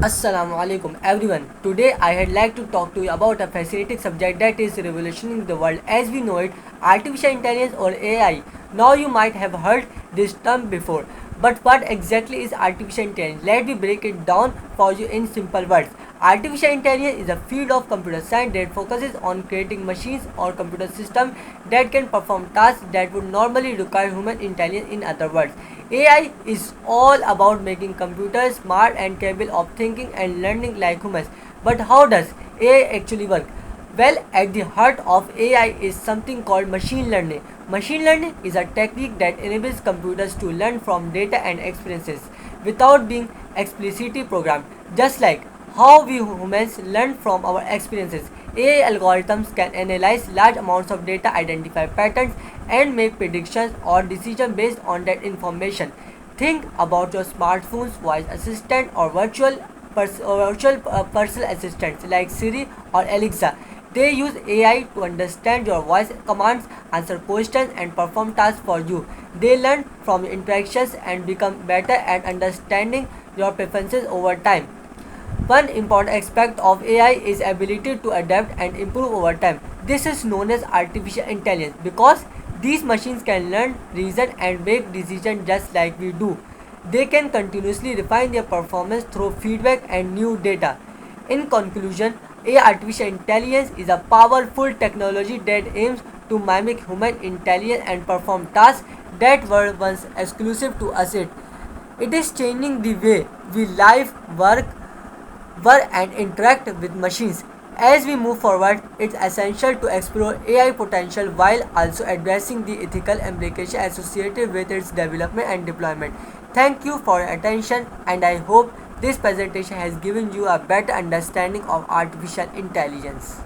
Assalamu alaikum everyone. Today I had like to talk to you about a fascinating subject that is revolutionizing the world as we know it, artificial intelligence or AI. Now you might have heard this term before, but what exactly is artificial intelligence? Let me break it down for you in simple words. Artificial intelligence is a field of computer science that focuses on creating machines or computer systems that can perform tasks that would normally require human intelligence. In other words, AI is all about making computers smart and capable of thinking and learning like humans. But how does AI actually work? Well, at the heart of AI is something called machine learning. Machine learning is a technique that enables computers to learn from data and experiences without being explicitly programmed. Just like how we humans learn from our experiences, AI algorithms can analyze large amounts of data, identify patterns, and make predictions or decisions based on that information. Think about your smartphone's voice assistant or virtual personal assistants like Siri or Alexa. They use AI to understand your voice commands, answer questions, and perform tasks for you. They learn from your interactions and become better at understanding your preferences over time. One important aspect of AI is ability to adapt and improve over time. This is known as artificial intelligence because these machines can learn, reason and make decisions just like we do. They can continuously refine their performance through feedback and new data. In conclusion, AI artificial intelligence is a powerful technology that aims to mimic human intelligence and perform tasks that were once exclusive to us. It is changing the way we live, work and interact with machines. As we move forward, it's essential to explore AI potential while also addressing the ethical implications associated with its development and deployment. Thank you for your attention, and I hope this presentation has given you a better understanding of artificial intelligence.